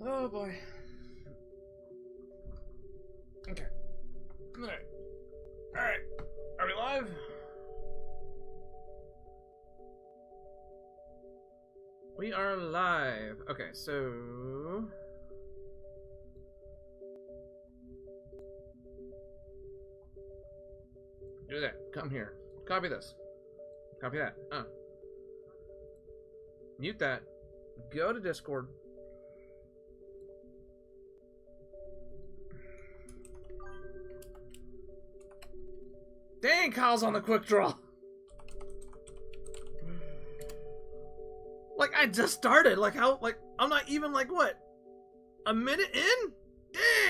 Oh boy. Okay. Alright. Alright. Are we live? We are live. Okay, so... do that. Come here. Copy this. Copy that. Mute that. Go to Discord. Dang, Kyle's on the quick draw. Like, I just started. Like, how, like, I'm not even, like, what? A minute in?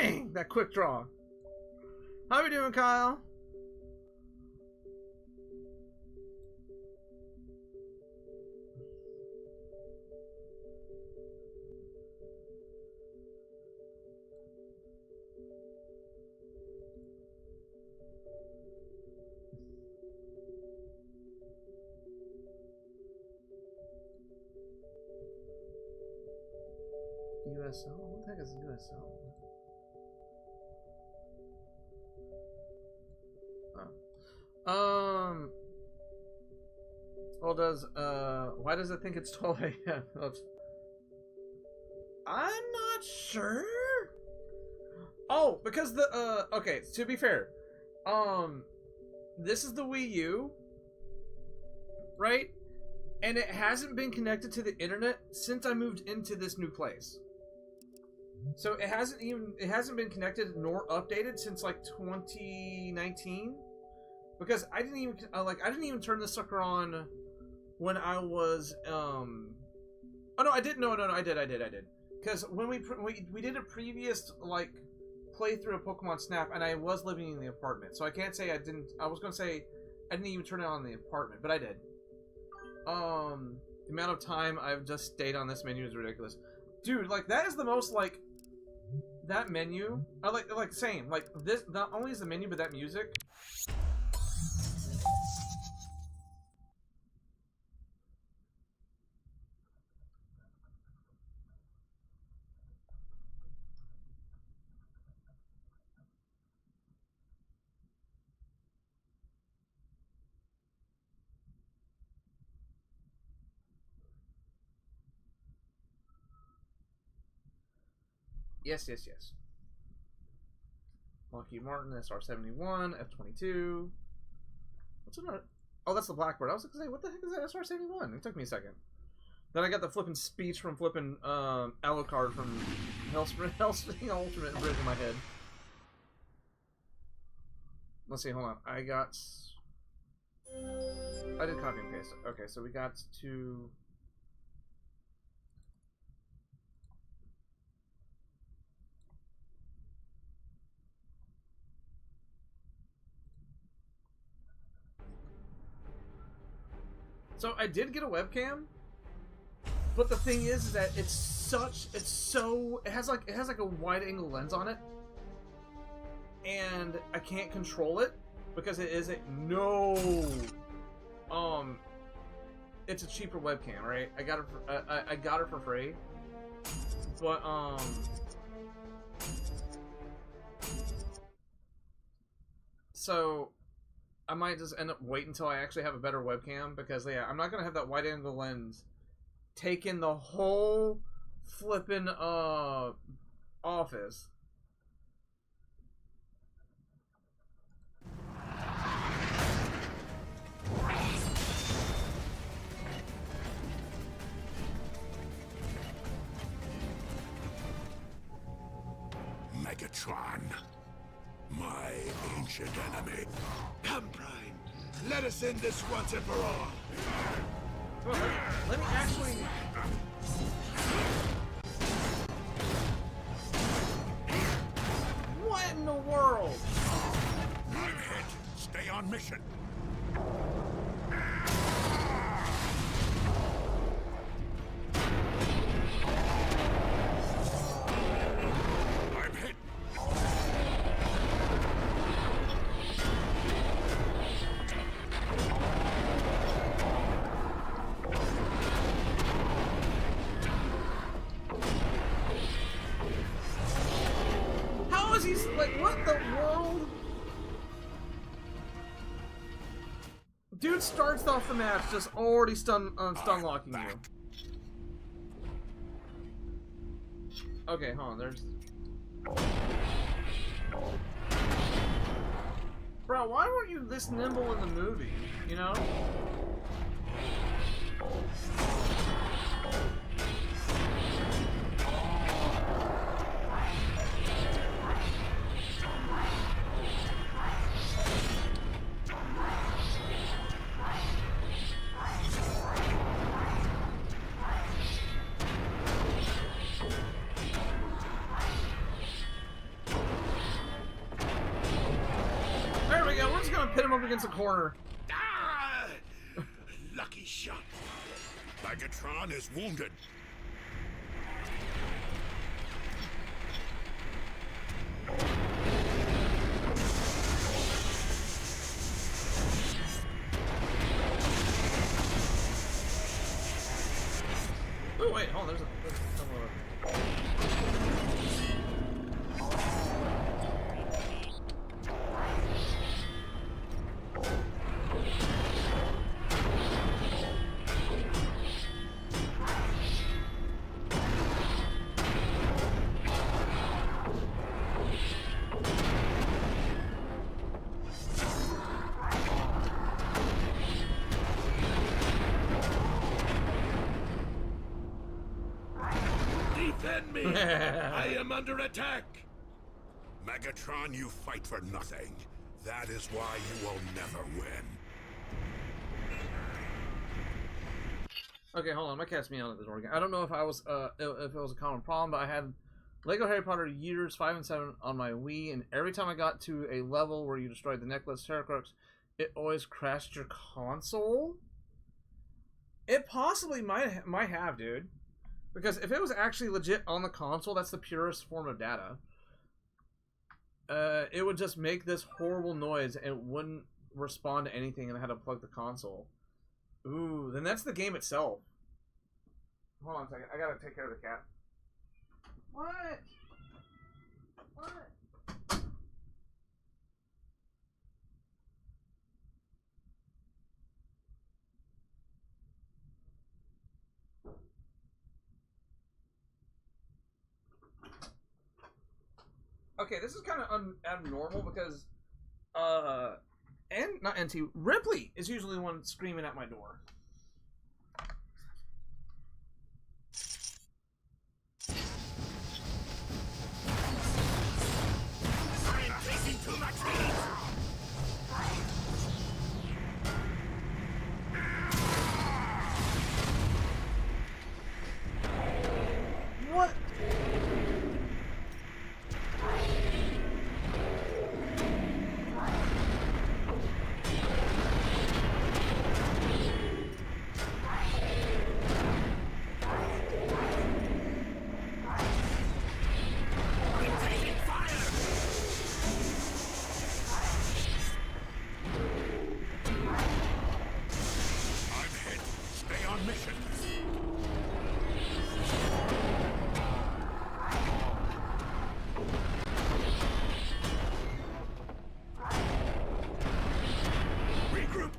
Dang, that quick draw. How we doing, Kyle? USL? What the heck is USL? Oh. Well, why does it think it's 12 a.m.? I'm not sure. Oh, because okay, to be fair, this is the Wii U, right? And it hasn't been connected to the internet since I moved into this new place. So it hasn't been connected nor updated since like 2019, because I didn't even turn this sucker on when I was oh no, I did. No, I did. Because when we did a previous like playthrough of Pokemon Snap, and I was living in the apartment, so I can't say I didn't. I was gonna say I didn't even turn it on in the apartment, but I did. The amount of time I've just stayed on this menu is ridiculous. Dude, like, that is the most, like, that menu, I like, same, like, this, not only is the menu, but that music. Yes. Lockheed Martin, SR-71, F-22. What's another? Oh, that's the Blackbird. I was gonna say, what the heck is that SR-71? It took me a second. Then I got the flipping speech from flipping Alucard from Hellspring Ultimate Bridge in my head. Let's see, hold on. I did copy and paste. Okay, so we got to... So I did get a webcam, but the thing is that it has like a wide angle lens on it, and I can't control it because it is it's a cheaper webcam, right? I got it for free, but so I might just end up waiting until I actually have a better webcam, because yeah, I'm not gonna have that wide angle lens take in the whole flippin' office. Megatron, my ancient enemy. Come, Prime. Let us end this once and for all. Well, let me actually... What in the world? I'm hit. Stay on mission. I'm hit. he's like, what the world? Dude starts off the match just already stun locking you. Okay, hold on, there's... Bro, why weren't you this nimble in the movie, you know? Hit him up against the corner. Ah! Lucky shot. Megatron is wounded. Oh wait, hold on. There's Defend me! I am under attack! Megatron, you fight for nothing. That is why you will never win. Okay, hold on. My cat's meowing at this organ. I don't know if I was if it was a common problem, but I had Lego Harry Potter Years 5 and 7 on my Wii, and every time I got to a level where you destroyed the necklace Heracrux, it always crashed your console. It possibly might have, dude. Because if it was actually legit on the console, that's the purest form of data. It would just make this horrible noise and it wouldn't respond to anything, and I had to plug the console. Ooh, then that's the game itself. Hold on a second. I gotta take care of the cat. What? What? Okay, this is kind of abnormal because, and not NT, Ripley is usually the one screaming at my door. I'm taking too much heat! What?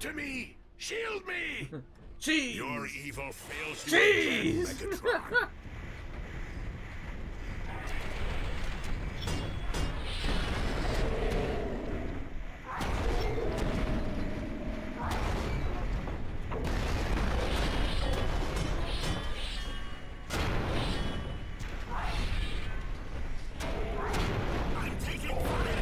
To me! Shield me! Jeez! Your evil fails you Jeez! again, Megatron. I'm taking fire!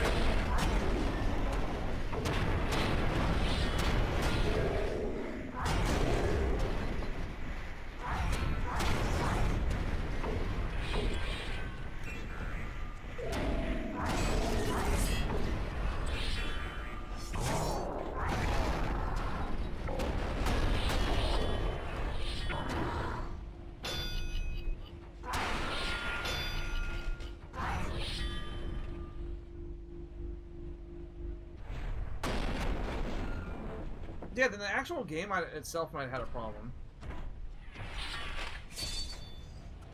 Yeah, then the actual game itself might have had a problem.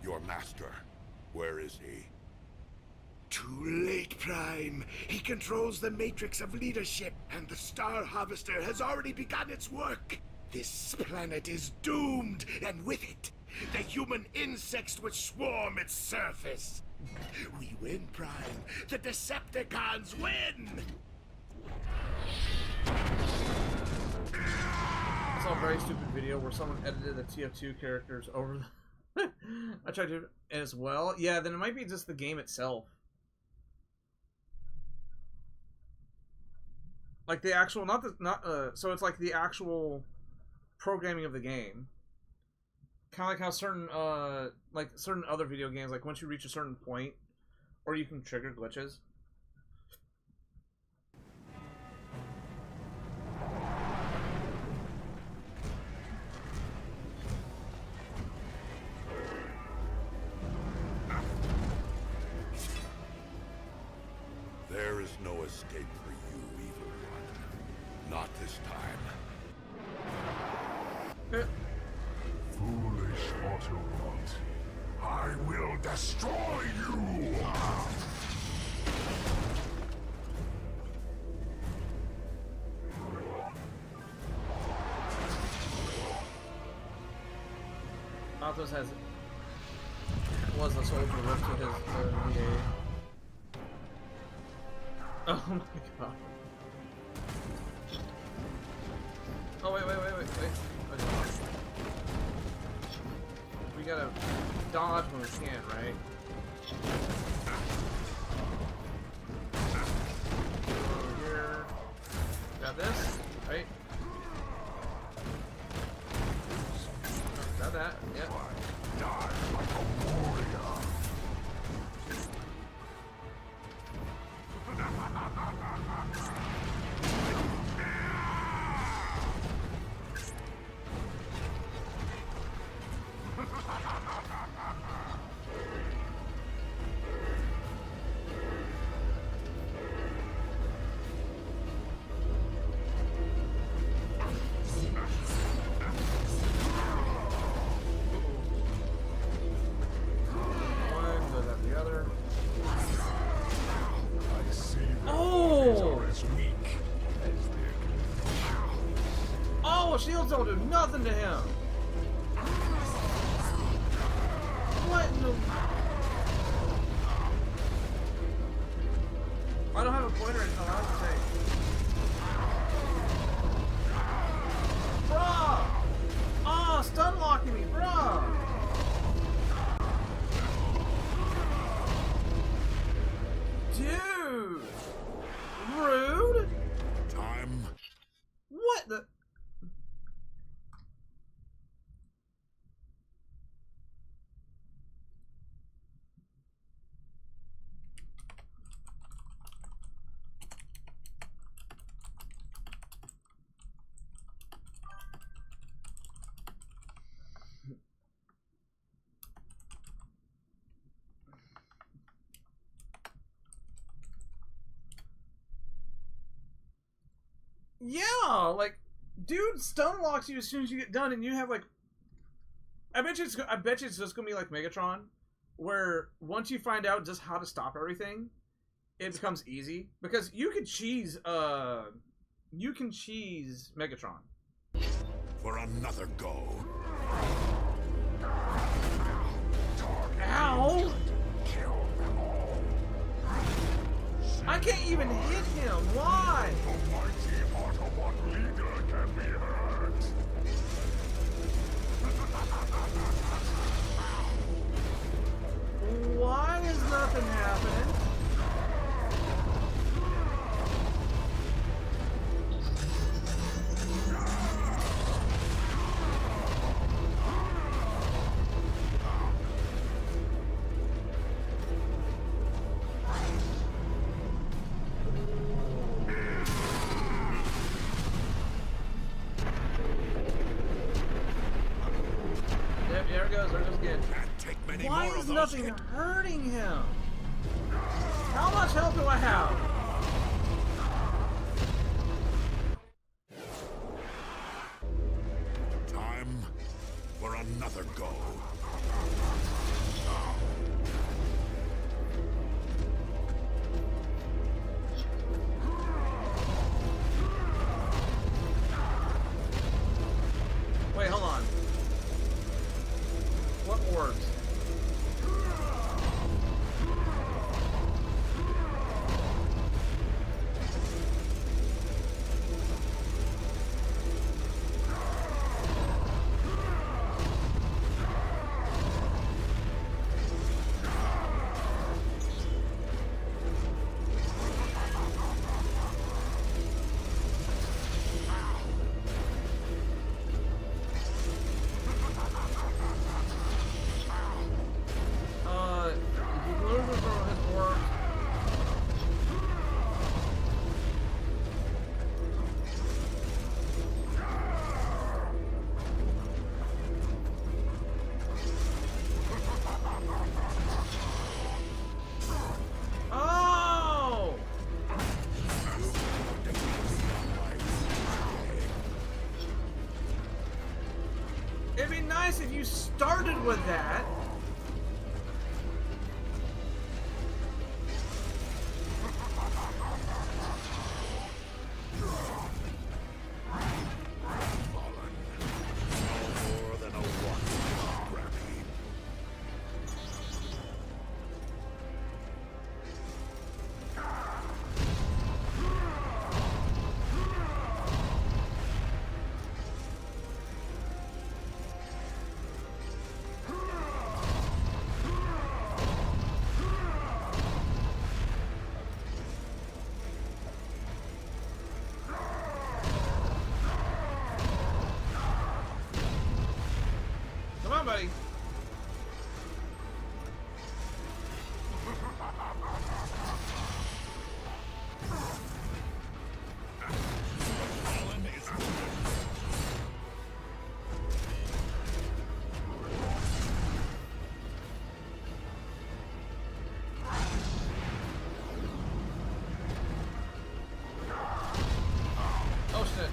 Your master, where is he? Too late, Prime. He controls the matrix of leadership, and the Star Harvester has already begun its work. This planet is doomed, and with it, the human insects which swarm its surface. We win, Prime. The Decepticons win! I saw a very stupid video where someone edited the TF2 characters over the... I tried to as well. Yeah, then it might be just the game itself. Like the actual, so it's like the actual programming of the game. Kind of like how certain, certain other video games, like once you reach a certain point, or you can trigger glitches. There is no escape for you, evil one. Not this time. Foolish Autobot. I will destroy you! Autos was the soldier left to his VA. Oh my god. Oh wait. Okay. We gotta dodge when we can, right? Over here. Got this, right? Got that, yep. Die like a warrior. Shields don't do nothing to him. What in the... I don't have a pointer until I have to take. Bruh! Ah, stun locking me, bruh! Dude! Rude! Time. What the... Yeah, like, dude stun locks you as soon as you get done, and you have like, I bet you it's just gonna be like Megatron, where once you find out just how to stop everything, it becomes easy because you can cheese Megatron. For another go. Ow! I can't even hit him. Why? The mighty Autobot leader can be hurt. Why is nothing happening? There goes again. Why is nothing hurting him? How much health do I have? Time for another go. orbs. It'd be nice if you started with that. Buddy. Oh shit.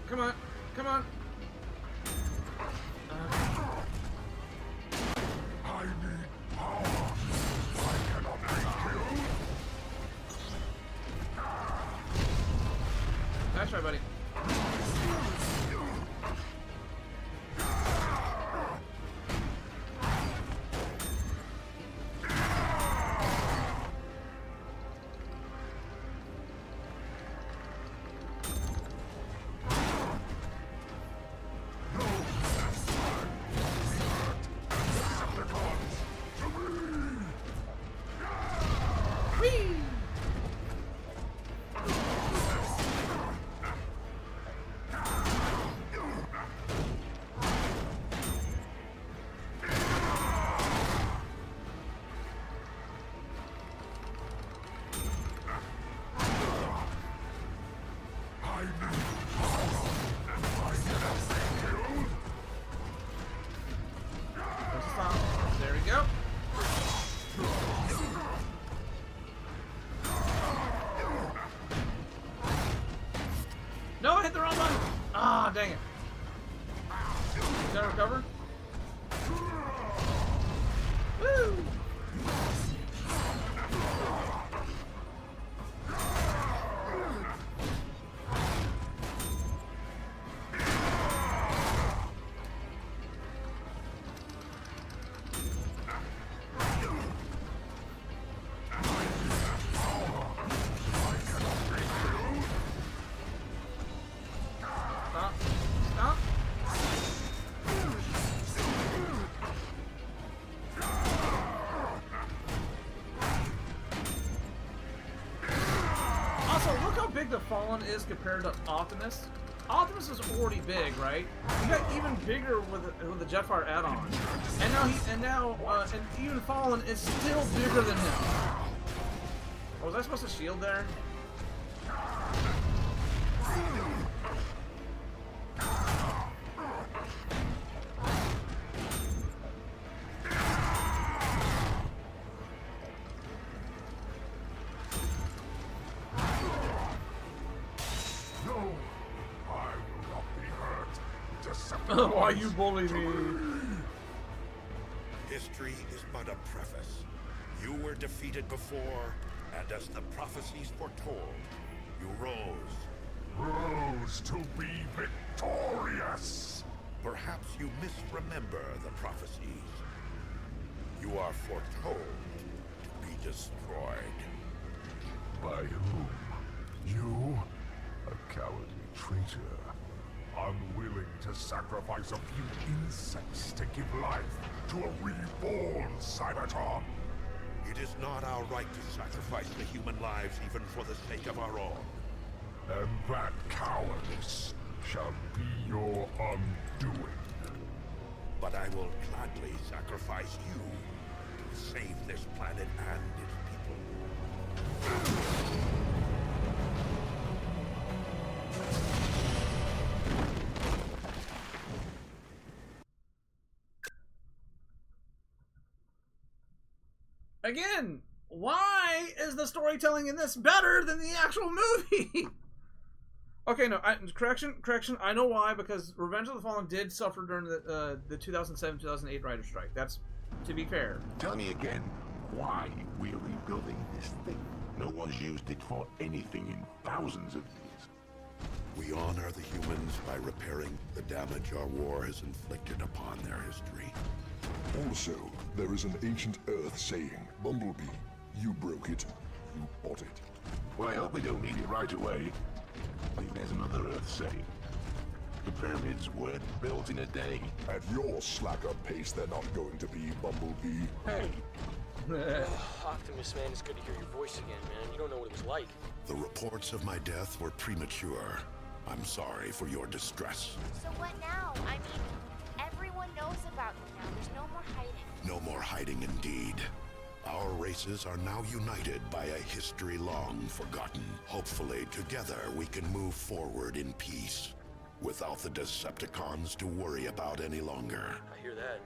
Come on, come on. I need power. I cannot be killed. That's right, buddy. There we go. No, I hit the wrong button. Ah, dang it. Did I recover? Woo! Big the Fallen is compared to Optimus. Optimus is already big, right? He got even bigger with the Jetfire add-on, and even Fallen is still bigger than him. Oh, was I supposed to shield there? Why you bully me? History is but a preface. You were defeated before, and as the prophecies foretold, you rose to be victorious. Perhaps you misremember the prophecies. You are foretold to be destroyed. By whom? You? A cowardly traitor. Unwilling to sacrifice a few insects to give life to a reborn Cybertron. It is not our right to sacrifice the human lives even for the sake of our own. And that cowardice shall be your undoing. But I will gladly sacrifice you to save this planet and its people. Again, why is the storytelling in this better than the actual movie? Okay, no, correction. I know why, because Revenge of the Fallen did suffer during the 2007-2008 writer's strike. That's, to be fair. Tell me again, why we're rebuilding this thing? No one's used it for anything in thousands of years. We honor the humans by repairing the damage our war has inflicted upon their history. Also, there is an ancient Earth saying, Bumblebee, you broke it, you bought it. Well, I hope we don't need it right away. I think there's another Earth saying. The pyramids weren't built in a day. At your slacker pace, they're not going to be, Bumblebee. Hey! Optimus, man, it's good to hear your voice again, man. You don't know what it was like. The reports of my death were premature. I'm sorry for your distress. So what now? I mean, everyone knows about you now. There's no more hiding. No more hiding indeed. Our races are now united by a history long forgotten. Hopefully, together we can move forward in peace, without the Decepticons to worry about any longer. I hear that.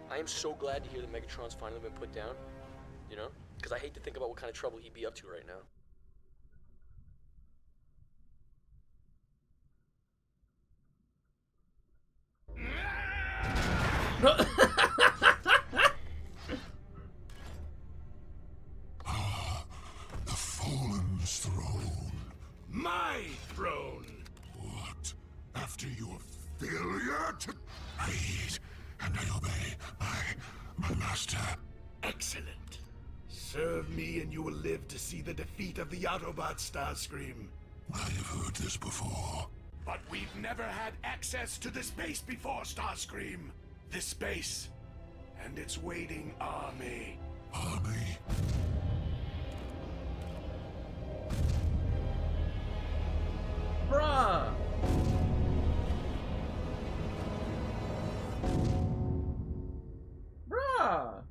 I am so glad to hear that Megatron's finally been put down. You know? Because I hate to think about what kind of trouble he'd be up to right now. The Fallen's throne. My throne! What? After your failure to... I eat and I obey my master. Excellent. Serve me and you will live to see the defeat of the Autobots, Starscream. I have heard this before. But we've never had access to this base before, Starscream. This space and its waiting army. Army? Bruh! Bruh!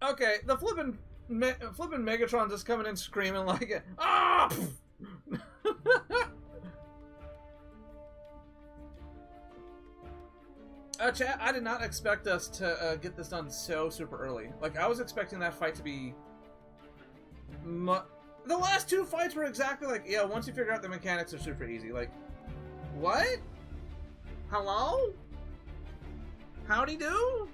Okay, the flippin' Megatron just coming in screaming like, ah! Chat, I did not expect us to get this done so super early. Like, I was expecting that fight to be... The last two fights were exactly like, yeah, once you figure out the mechanics are super easy. Like, what? Hello? Howdy do?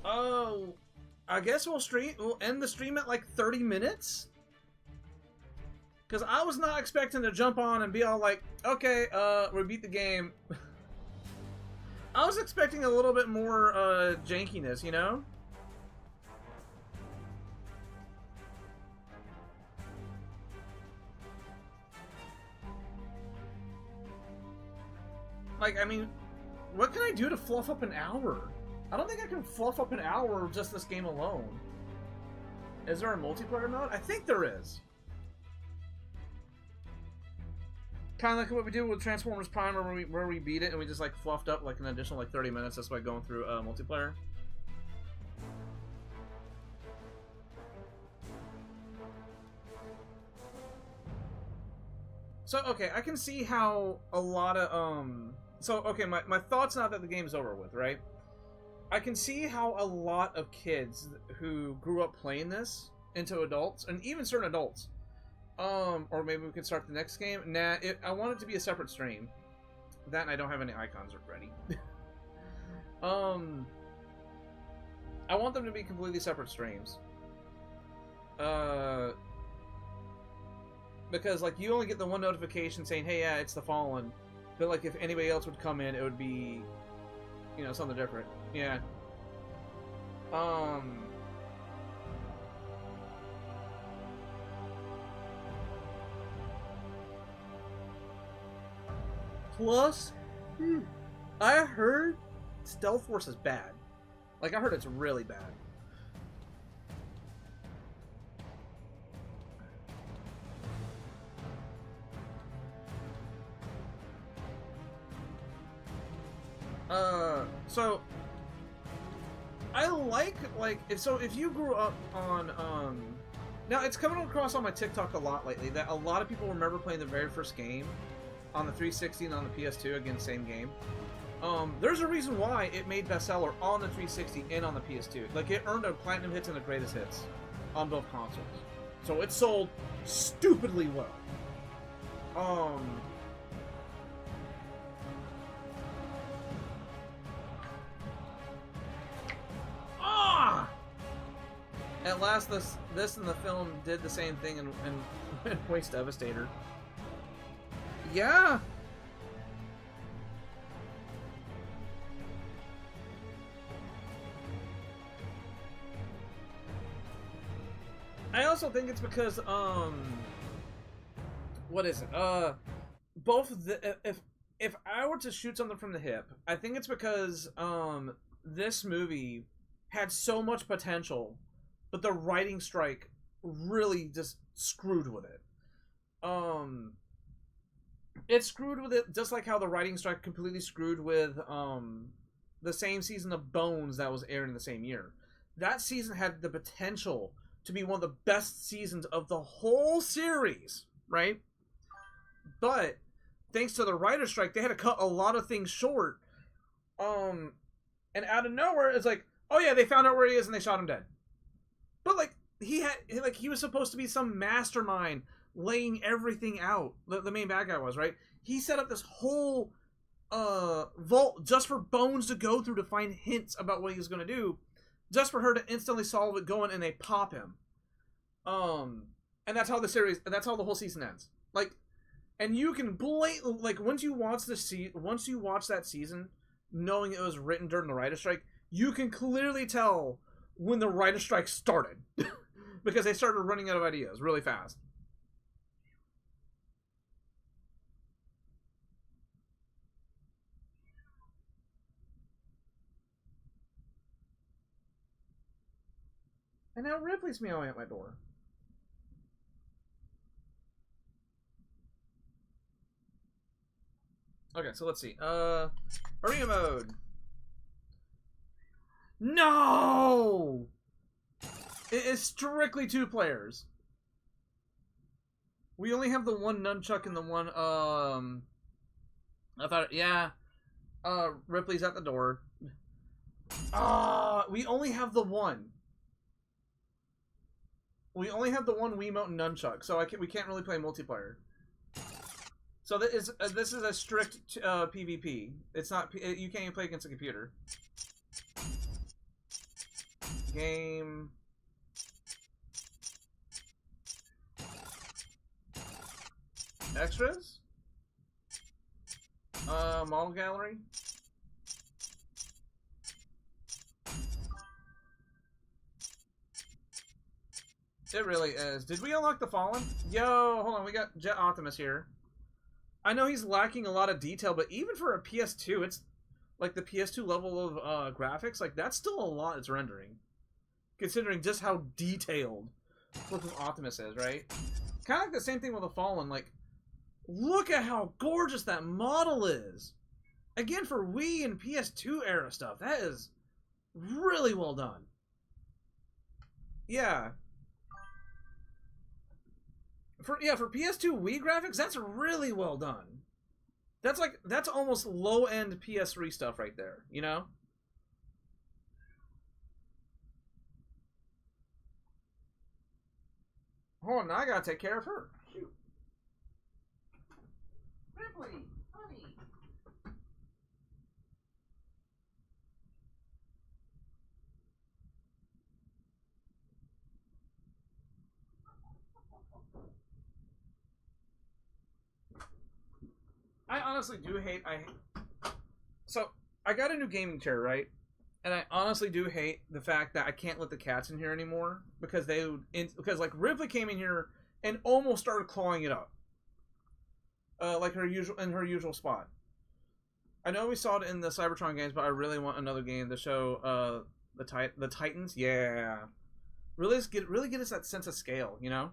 Oh, I guess we'll end the stream at like 30 minutes? Because I was not expecting to jump on and be all like, okay, we beat the game. I was expecting a little bit more, jankiness, you know? Like, I mean, what can I do to fluff up an hour? I don't think I can fluff up an hour of just this game alone. Is there a multiplayer mode? I think there is. Kind of like what we did with Transformers Prime, where we beat it and we just like fluffed up like an additional like 30 minutes just by going through multiplayer. So, okay, I can see how a lot of, so, okay, my thoughts now that the game's over with, right? I can see how a lot of kids who grew up playing this into adults, and even certain adults, or maybe we could start the next game. Nah, I want it to be a separate stream. That and I don't have any icons ready. I want them to be completely separate streams. Because, like, you only get the one notification saying, hey, yeah, it's the Fallen. But, like, if anybody else would come in, it would be, you know, something different. Yeah. Plus, I heard Stealth Force is bad. Like, I heard it's really bad. So I like if you grew up on now it's coming across on my TikTok a lot lately that a lot of people remember playing the very first game on the 360 and on the PS2, again, same game. There's a reason why it made bestseller on the 360 and on the PS2. Like, it earned a platinum hits and the greatest hits on both consoles. So it sold stupidly well. At last, this and the film did the same thing and Waste Devastator. Yeah. I also think it's because what is it? If I were to shoot something from the hip, I think it's because this movie had so much potential, but the writing strike really just screwed with it. It screwed with it just like how the writing strike completely screwed with the same season of Bones that was aired in the same year. That season had the potential to be one of the best seasons of the whole series, right? But thanks to the writer's strike, they had to cut a lot of things short. And out of nowhere, it's like, oh yeah, they found out where he is and they shot him dead. But like he was supposed to be some mastermind laying everything out. The main bad guy was, right? He set up this whole vault just for Bones to go through to find hints about what he was going to do, just for her to instantly solve it going, and they pop him. And that's how the whole season ends. Like, and you can blatantly, like, once you watch that season, knowing it was written during the writer's strike, you can clearly tell when the writer's strike started. Because they started running out of ideas really fast. And now Ripley's meowing at my door. Okay, so let's see. Arena mode. No! It is strictly 2 players. We only have the one nunchuck and the one, I thought, yeah. Ripley's at the door. We only have the one. We only have the one Wiimote and nunchuck, so we can't really play multiplayer. So this is a strict PvP. It's not, you can't even play against a computer. Game. Extras? Model gallery? It really is. Did we unlock the Fallen? Yo, hold on, we got Jet Optimus here. I know he's lacking a lot of detail, but even for a PS2, it's like the PS2 level of graphics, like that's still a lot it's rendering. Considering just how detailed flipping Optimus is, right? Kind of like the same thing with the Fallen, like, look at how gorgeous that model is! Again, for Wii and PS2 era stuff, that is really well done. Yeah. for PS2 Wii graphics, that's really well done. That's almost low end PS3 stuff right there, you know? Hold on, now I gotta take care of her. Shoot. Ripley, honey. I honestly do hate. So I got a new gaming chair, right? And I honestly do hate the fact that I can't let the cats in here anymore because because like Ripley came in here and almost started clawing it up, like her usual spot. I know we saw it in the Cybertron games, but I really want another game to show the Titans. Yeah, really get us that sense of scale, you know.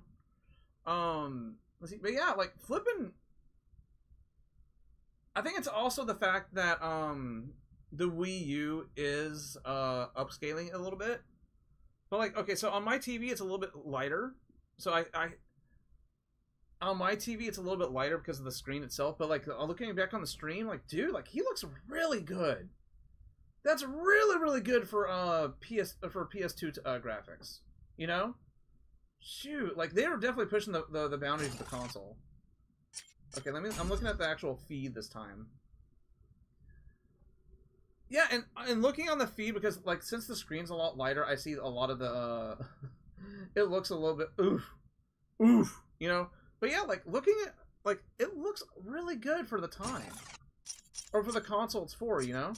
Let's see, but yeah, like flipping. I think it's also the fact that the Wii U is upscaling a little bit. But like, okay, so on my TV it's a little bit lighter. So I on my TV it's a little bit lighter because of the screen itself. But like looking back on the stream, like dude, like he looks really good. That's really good for PS2 graphics. You know, shoot, like they were definitely pushing the boundaries of the console. Okay, I'm looking at the actual feed this time. Yeah, and looking on the feed, because like since the screen's a lot lighter, I see a lot of the it looks a little bit oof, you know. But yeah, like looking at like it looks really good for the time. Or for the console it's for, you know?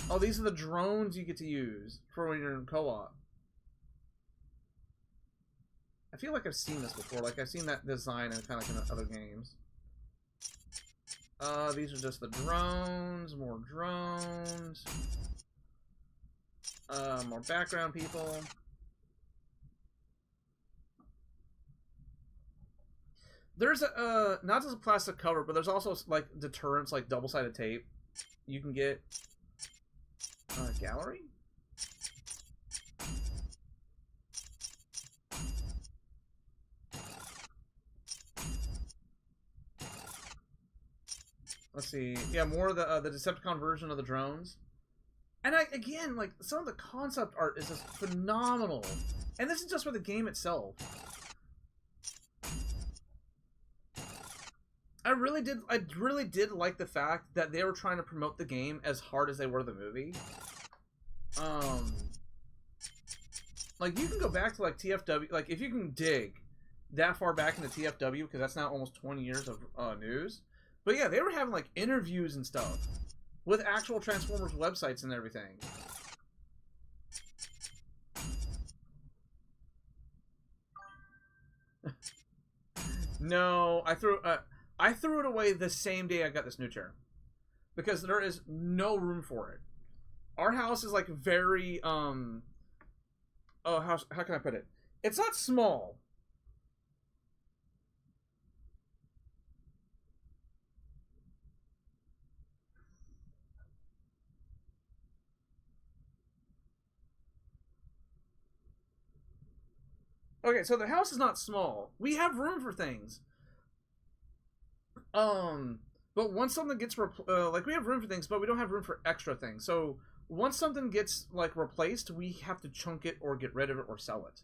Oh, these are the drones you get to use for when you're in co-op. I feel like I've seen this before. Like, I've seen that design in kind of like in other games. These are just the drones. More drones. More background people. There's a, not just a plastic cover, but there's also, like, deterrents, like double-sided tape. You can get... gallery? Let's see. Yeah, more of the Decepticon version of the drones. And again, like, some of the concept art is just phenomenal. And this is just for the game itself. I really did like the fact that they were trying to promote the game as hard as they were the movie. Like, you can go back to, like, TFW, like, if you can dig that far back into TFW, because that's now almost 20 years of news. But yeah, they were having, like, interviews and stuff with actual Transformers websites and everything. No, I threw it away the same day I got this new chair. Because there is no room for it. Our house is, like, very, oh, how can I put it? It's not small. Okay, so the house is not small. We have room for things. But once something gets like, we have room for things, but we don't have room for extra things. So once something gets, like, replaced, we have to chunk it or get rid of it or sell it.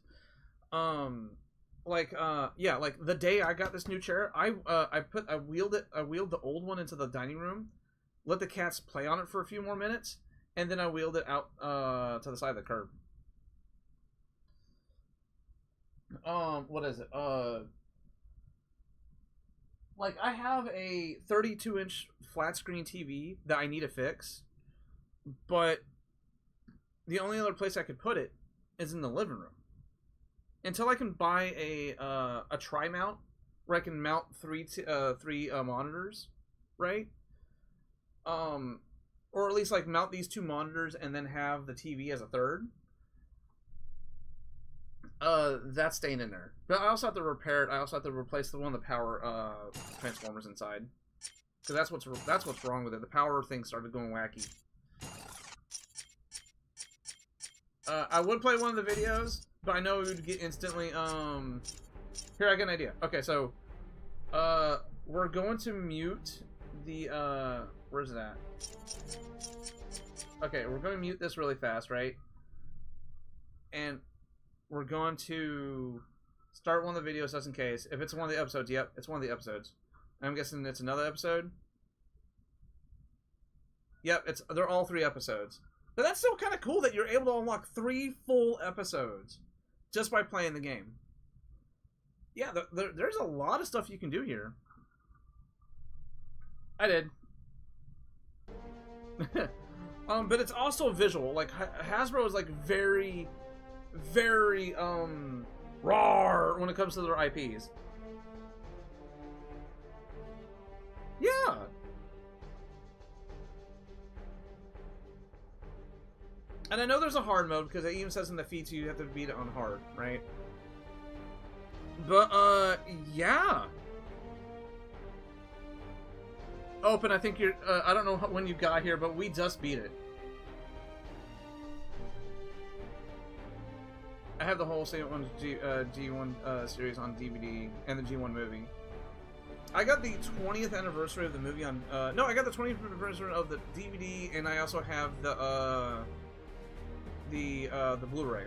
Yeah, like the day I got this new chair, I wheeled the old one into the dining room, let the cats play on it for a few more minutes, and then I wheeled it out to the side of the curb. What is it? Like, I have a 32-inch flat screen TV that I need to fix, but the only other place I could put it is in the living room. Until I can buy a tri-mount where I can mount three monitors, right? Or at least, like, mount these two monitors and then have the TV as a third. That's staying in there. But I also have to repair it. I also have to replace the one of the power transformers inside, because that's what's wrong with it. The power thing started going wacky. I would play one of the videos, but I know it would get instantly Here, I got an idea. Okay, so, we're going to mute the, where's it at? Okay, we're going to mute this really fast, right? And we're going to start one of the videos just in case. If it's one of the episodes, yep, it's one of the episodes. I'm guessing it's another episode. Yep, they're all 3 episodes. But that's still kind of cool that you're able to unlock 3 full episodes just by playing the game. Yeah, there's a lot of stuff you can do here. I did. But it's also visual. Like, Hasbro is like very, very, raw when it comes to their IPs. Yeah. And I know there's a hard mode, because it even says in the feats you have to beat it on hard, right? But, yeah. Open, I think you're, I don't know when you got here, but we just beat it. I have the whole G1 series on DVD, and the G1 movie. I got the 20th anniversary of the movie on, no, I got the 20th anniversary of the DVD, and I also have the Blu-ray.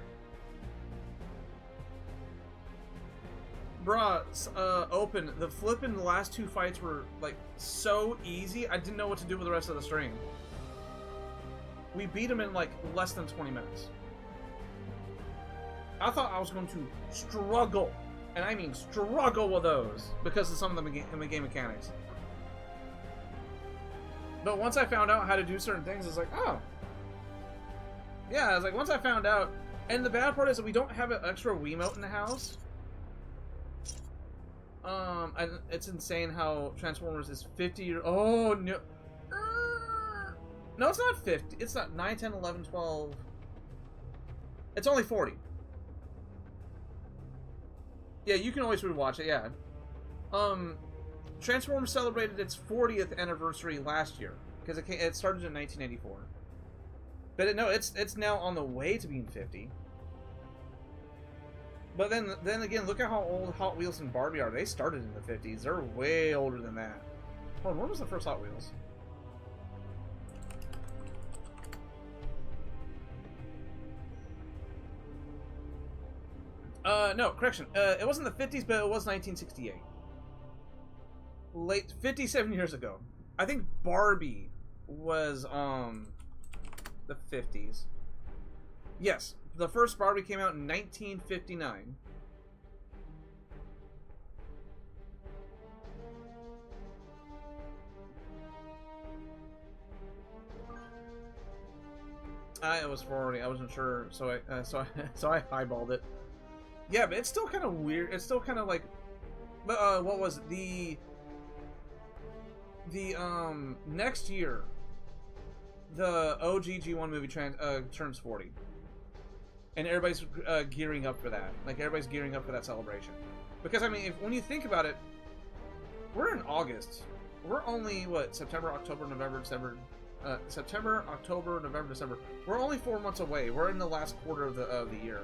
Bruh, open. The flippin' last 2 fights were, like, so easy, I didn't know what to do with the rest of the stream. We beat him in, like, less than 20 minutes. I thought I was going to struggle, and I mean struggle with those, because of some of the game mechanics. But once I found out how to do certain things, it's like, oh. Yeah, I was like, once I found out, and the bad part is that we don't have an extra Wiimote in the house. And it's insane how Transformers is 50 years... Oh, no. No, it's not 50. It's not 9, 10, 11, 12. It's only 40. Yeah, you can always rewatch it, yeah. Transformers celebrated its 40th anniversary last year, because it started in 1984. But no, it's now on the way to being 50. But then again, look at how old Hot Wheels and Barbie are. They started in the 50s. They're way older than that. Hold on, when was the first Hot Wheels? No, correction. It wasn't the 50s, but it was 1968. Late 57 years ago. I think Barbie was the 50s. Yes. The first Barbie came out in 1959. It was 40. I wasn't sure, so I eyeballed it. Yeah, but it's still kind of weird. It's still kind of like, what was it? The next year, the OG G1 movie turns 40. And everybody's gearing up for that. Like, everybody's gearing up for that celebration. Because, I mean, when you think about it, we're in August. We're only, what, September, October, November, December... September, October, November, December. We're only 4 months away. We're in the last quarter of the year.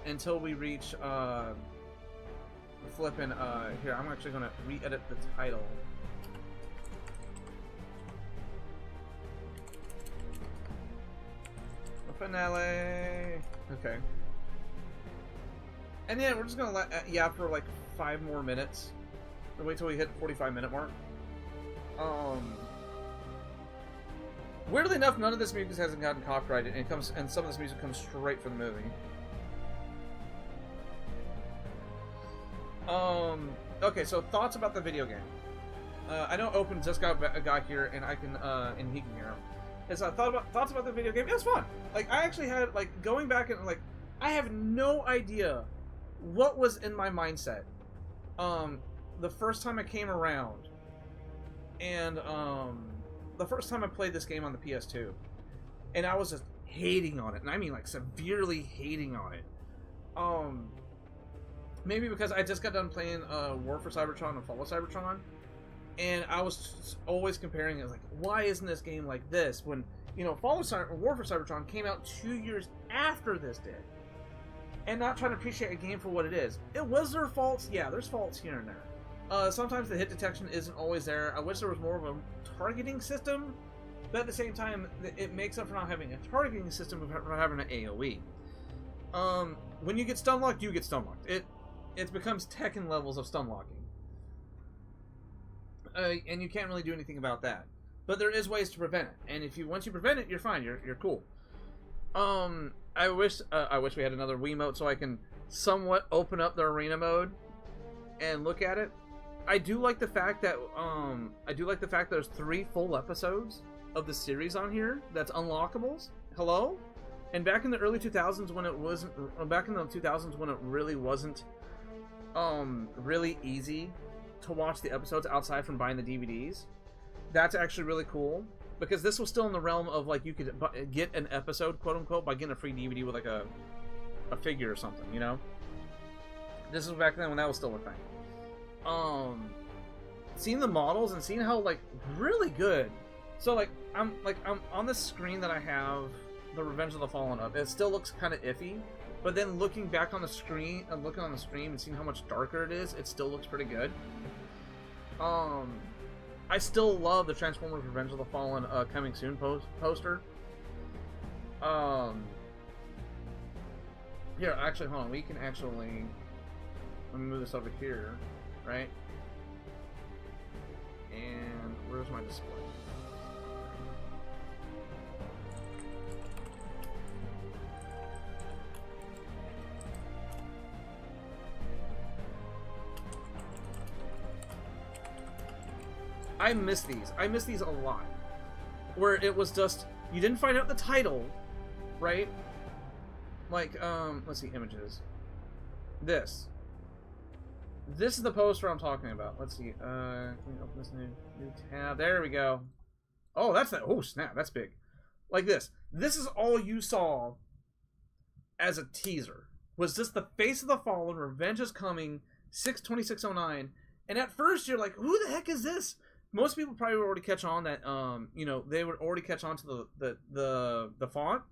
Until we reach, flipping, here, I'm actually gonna re-edit the title. Finale. Okay. And yeah, we're just gonna let yap for like 5 more minutes. Or wait till we hit the 45-minute mark. Weirdly enough, none of this music hasn't gotten copyrighted, and some of this music comes straight from the movie. Okay, so thoughts about the video game. I know Open just got here, and I can, and he can hear him. Is thoughts about the video game. It was fun. Like, I actually had, like, going back and, like, I have no idea what was in my mindset. The first time I came around, and, the first time I played this game on the PS2, and I was just hating on it, and I mean, like, severely hating on it. Maybe because I just got done playing, War for Cybertron and Fall of Cybertron, and I was always comparing it, like, why isn't this game like this? When, you know, War for Cybertron came out 2 years after this did. and not trying to appreciate a game for what it is. It was their faults. Yeah, there's faults here and there. Sometimes the hit detection isn't always there. I wish there was more of a targeting system, but at the same time, it makes up for not having a targeting system for having an AoE. When you get stun locked, you get stun locked. It becomes Tekken levels of stun locking. And you can't really do anything about that. But there is ways to prevent it. And if once you prevent it, you're fine. You're cool. I wish we had another Wiimote so I can somewhat open up the arena mode and look at it. I do like the fact that there's 3 full episodes of the series on here that's unlockables. Hello? And back in the early 2000s when it wasn't really wasn't really easy to watch the episodes outside from buying the DVDs. That's actually really cool because this was still in the realm of like you could get an episode, quote unquote, by getting a free DVD with like a figure or something, you know. This was back then when that was still a thing. Seeing the models and seeing how like really good. So like I'm on the screen that I have the Revenge of the Fallen up. It still looks kind of iffy, but then looking back on the screen and looking on the stream and seeing how much darker it is, it still looks pretty good. I still love the Transformers Revenge of the Fallen coming soon poster. Here, actually, hold on. We can actually... Let me move this over here, right? And where's my display? I miss these. I miss these a lot. Where it was just, you didn't find out the title, right? Like, let's see, images. This is the poster I'm talking about. Let's see, can we open this new tab? There we go. Oh, that's that. Oh, snap, that's big. Like this. This is all you saw as a teaser. Was just the Face of the Fallen, Revenge is Coming, 6/26/09. And at first you're like, who the heck is this? Most people probably would already catch on that, you know, they would already catch on to the font,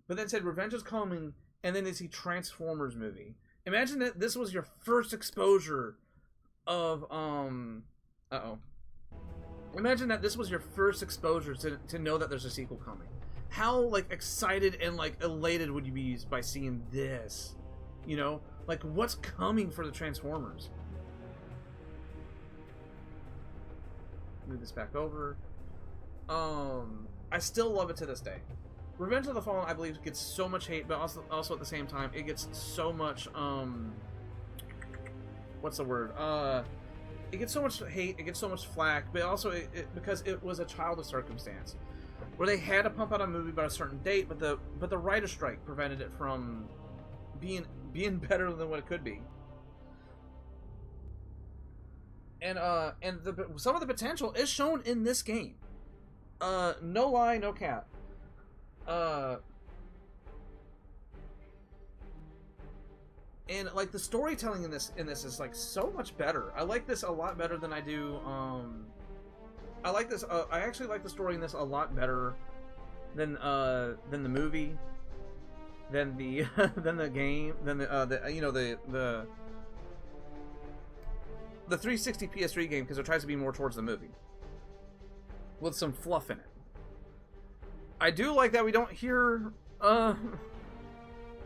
but then said Revenge is Coming, and then they see Transformers movie. Imagine that this was your first exposure of, Imagine that this was your first exposure to know that there's a sequel coming. How, like, excited and, like, elated would you be by seeing this? You know? Like, what's coming for the Transformers? Move this back over. I still love it to this day. Revenge of the Fallen, I believe, gets so much hate, but also at the same time, it gets so much, what's the word? It gets so much hate, it gets so much flack, but also because it was a child of circumstance, where they had to pump out a movie by a certain date, but the writer's strike prevented it from being better than what it could be. And some of the potential is shown in this game. No lie, no cap. And like the storytelling in this is like so much better. I like this a lot better than I do. I like this. I actually like the story in this a lot better than the movie, than the than the game, than the 360 PS3 game, because it tries to be more towards the movie with some fluff in it. I do like that we don't hear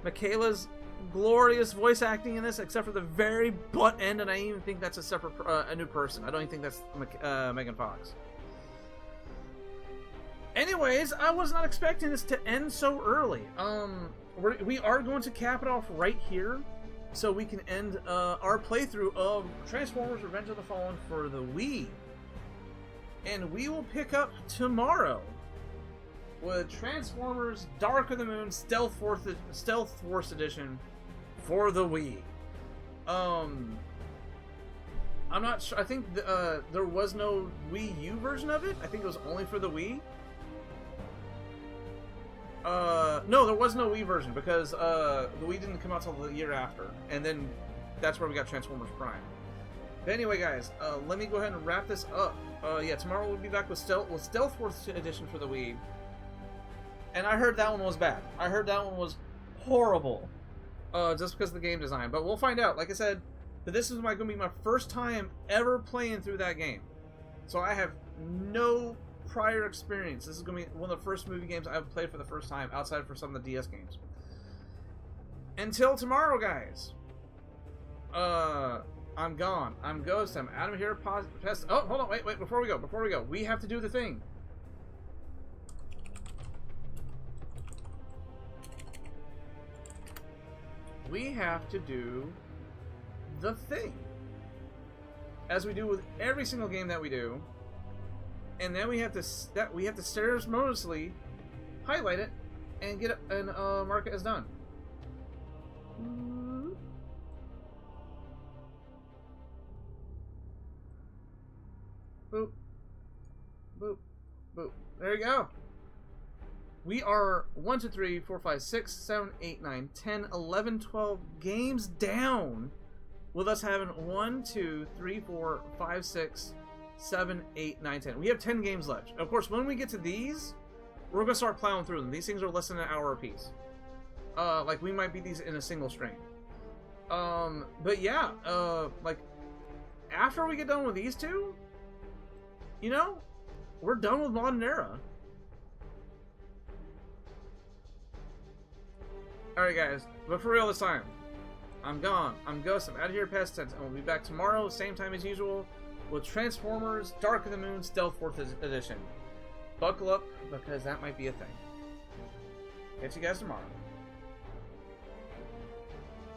Michaela's glorious voice acting in this, except for the very butt end, and I even think that's a separate a new person. I don't even think that's Megan Fox. Anyways, I was not expecting this to end so early. We are going to cap it off right here, so we can end our playthrough of Transformers Revenge of the Fallen for the Wii. And we will pick up tomorrow with Transformers Dark of the Moon Stealth Force Edition for the Wii. I'm not sure. I think there was no Wii U version of it. I think it was only for the Wii. No, there was no Wii version because the Wii didn't come out till the year after, and then that's where we got Transformers Prime. But anyway, guys, let me go ahead and wrap this up. Yeah, tomorrow we'll be back with Stealth Force Edition for the Wii. And I heard that one was bad. I heard that one was horrible. just because of the game design. But we'll find out. Like I said, this is going to be my first time ever playing through that game. So I have no prior experience. This is going to be one of the first movie games I've played for the first time, outside for some of the DS games. Until tomorrow, guys. I'm gone. I'm Ghost. I'm Adam here. Pest. Oh, hold on. Wait. Before we go. We have to do the thing. We have to do the thing. As we do with every single game that we do. And then we have to ceremoniously highlight it and get it and mark it as done. Boop. Boop. Boop. There you go. We are 1, 2, 3, 4, 5, 6, 7, 8, 9, 10, 11, 12 games down, with us having 1, 2, 3, 4, 5, 6, 7, 8, 9, 10. We have 10 games left. Of course, when we get to these, we're going to start plowing through them. These things are less than an hour apiece. Like, we might beat these in a single stream. But yeah, like, after we get done with these two, you know, we're done with Modern Era. Alright guys, but for real this time, I'm gone, I'm Ghost, I'm out of here past tense, and we'll be back tomorrow, same time as usual, with Transformers Dark of the Moon Stealth 4th Edition. Buckle up, because that might be a thing. Catch you guys tomorrow.